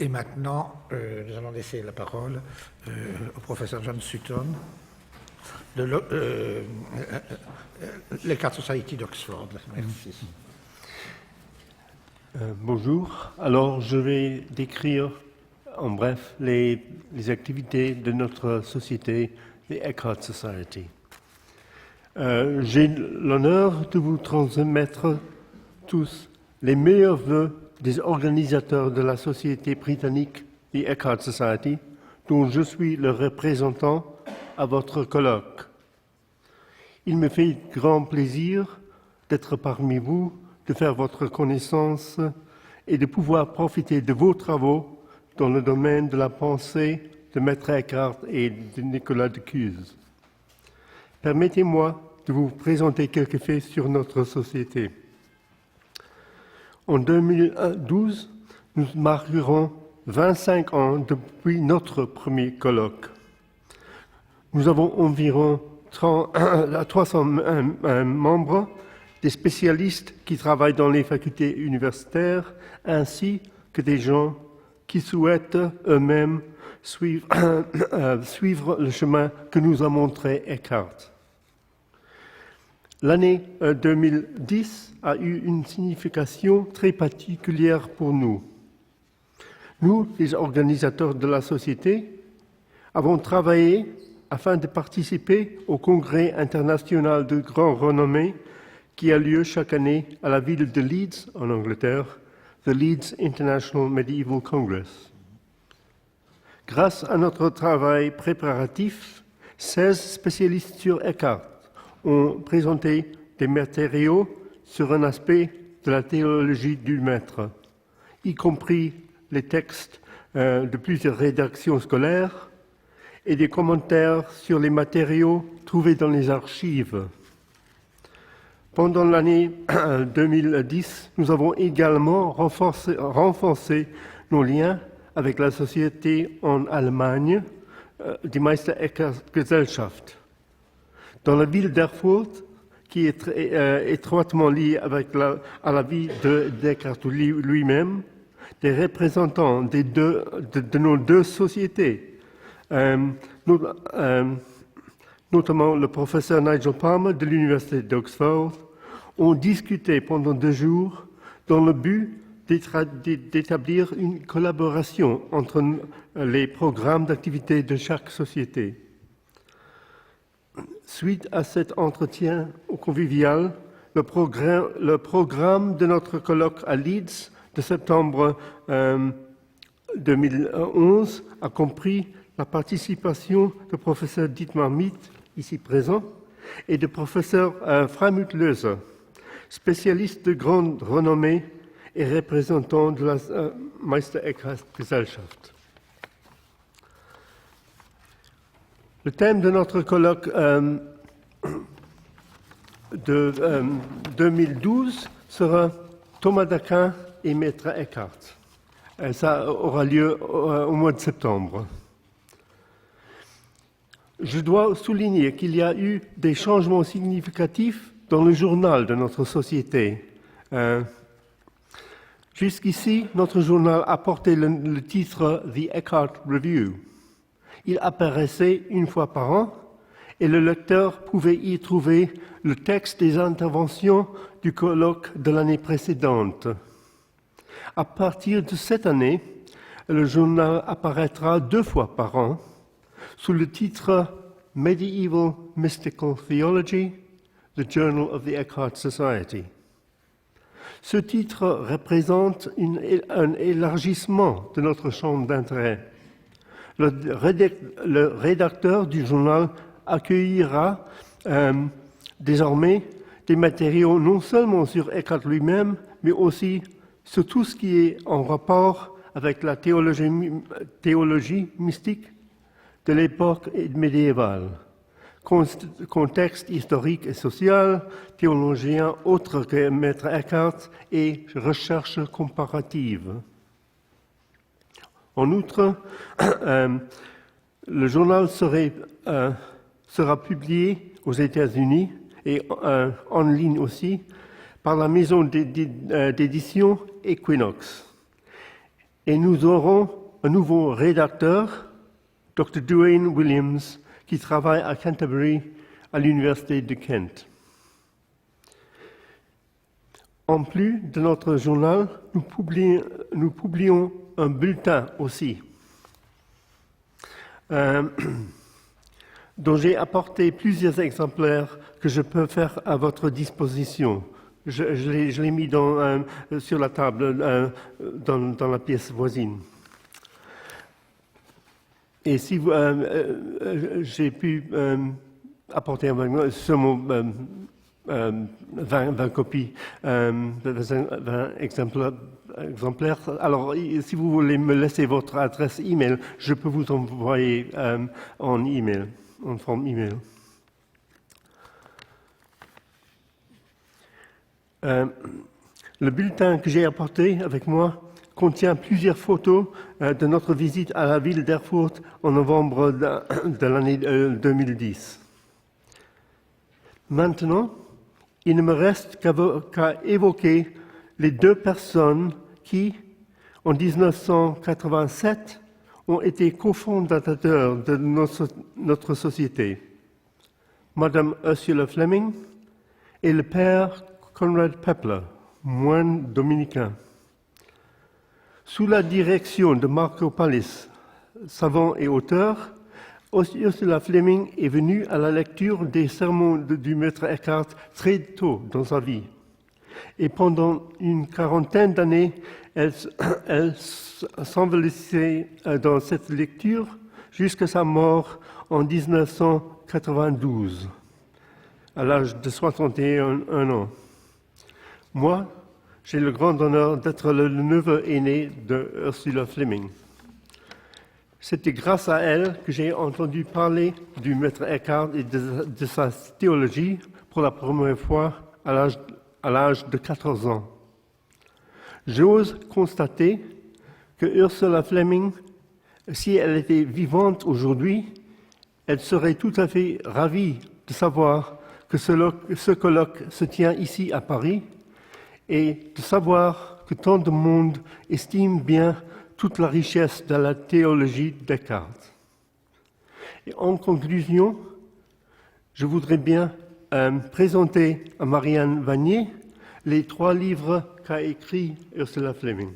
Et maintenant, nous allons laisser la parole au professeur John Sutton de l'Eckhart Society d'Oxford. Merci. Bonjour. Alors, je vais décrire en bref les activités de notre société, the Eckhart Society. J'ai l'honneur de vous transmettre tous les meilleurs vœux des organisateurs de la société britannique, the Eckhart Society, dont je suis le représentant à votre colloque. Il me fait grand plaisir d'être parmi vous, de faire votre connaissance et de pouvoir profiter de vos travaux dans le domaine de la pensée de Maître Eckhart et de Nicolas de Cuse. Permettez-moi de vous présenter quelques faits sur notre société. En 2012, nous marquerons 25 ans depuis notre premier colloque. Nous avons environ 300 membres, des spécialistes qui travaillent dans les facultés universitaires, ainsi que des gens qui souhaitent eux-mêmes suivre le chemin que nous a montré Eckhart. L'année 2010 a eu une signification très particulière pour nous. Nous, les organisateurs de la société, avons travaillé afin de participer au congrès international de grande renommée qui a lieu chaque année à la ville de Leeds, en Angleterre, the Leeds International Medieval Congress. Grâce à notre travail préparatif, 16 spécialistes sur Eckhart ont présenté des matériaux sur un aspect de la théologie du maître, y compris les textes de plusieurs rédactions scolaires et des commentaires sur les matériaux trouvés dans les archives. Pendant l'année 2010, nous avons également renforcé nos liens avec la société en Allemagne, die Meister Eckhart Gesellschaft. Dans la ville d'Erfurt, qui est étroitement liée à la vie d'Eckhart lui-même, des représentants de nos deux sociétés, notamment le professeur Nigel Palmer de l'Université d'Oxford, ont discuté pendant 2 jours dans le but d'établir une collaboration entre les programmes d'activité de chaque société. Suite à cet entretien convivial, le programme de notre colloque à Leeds de septembre 2011 a compris la participation du professeur Dietmar Mieth, ici présent, et du professeur Freimut Löser, spécialiste de grande renommée et représentant de la Meister Eckhart Gesellschaft. Le thème de notre colloque de 2012 sera Thomas d'Aquin et Maître Eckhart. Ça aura lieu au mois de septembre. Je dois souligner qu'il y a eu des changements significatifs dans le journal de notre société. Jusqu'ici, notre journal a porté le titre The Eckhart Review. Il apparaissait une fois par an et le lecteur pouvait y trouver le texte des interventions du colloque de l'année précédente. À partir de cette année, le journal apparaîtra 2 fois par an sous le titre Medieval Mystical Theology, The Journal of the Eckhart Society. Ce titre représente un élargissement de notre champ d'intérêt. Le rédacteur du journal accueillera désormais des matériaux non seulement sur Eckhart lui-même, mais aussi sur tout ce qui est en rapport avec la théologie mystique de l'époque médiévale, contexte historique et social, théologien autre que Maître Eckhart et recherche comparative. En outre, le journal sera publié aux États-Unis et en ligne aussi par la maison d'édition Equinox. Et nous aurons un nouveau rédacteur, Dr. Duane Williams, qui travaille à Canterbury, à l'Université de Kent. En plus de notre journal, nous publions un bulletin aussi, dont j'ai apporté plusieurs exemplaires que je peux faire à votre disposition. Je l'ai mis sur la table dans la pièce voisine. Et si vous, j'ai pu apporter seulement 20 copies, 20 exemplaires. Alors, si vous voulez me laisser votre adresse email, je peux vous envoyer en email, en forme email. Le bulletin que j'ai apporté avec moi contient plusieurs photos de notre visite à la ville d'Erfurt en novembre de l'année 2010. Maintenant, il ne me reste qu'à évoquer les deux personnes qui, en 1987, ont été cofondateurs de notre société, Madame Ursula Fleming et le père Conrad Peppler, moine dominicain. Sous la direction de Marco Pallis, savant et auteur, Ursula Fleming est venue à la lecture des sermons du maître Eckhart très tôt dans sa vie. Et pendant une quarantaine d'années, elle s'envelissait dans cette lecture jusqu'à sa mort en 1992, à l'âge de 61 ans. Moi, j'ai le grand honneur d'être le neveu aîné de Ursula Fleming. C'était grâce à elle que j'ai entendu parler du maître Eckhart et de sa théologie pour la première fois à l'âge de 14 ans. J'ose constater que Ursula Fleming, si elle était vivante aujourd'hui, elle serait tout à fait ravie de savoir que ce colloque se tient ici à Paris et de savoir que tant de monde estime bien toute la richesse de la théologie d'Eckhart. Et en conclusion, je voudrais bien présenter à Marianne Vanier les 3 livres qu'a écrits Ursula Fleming.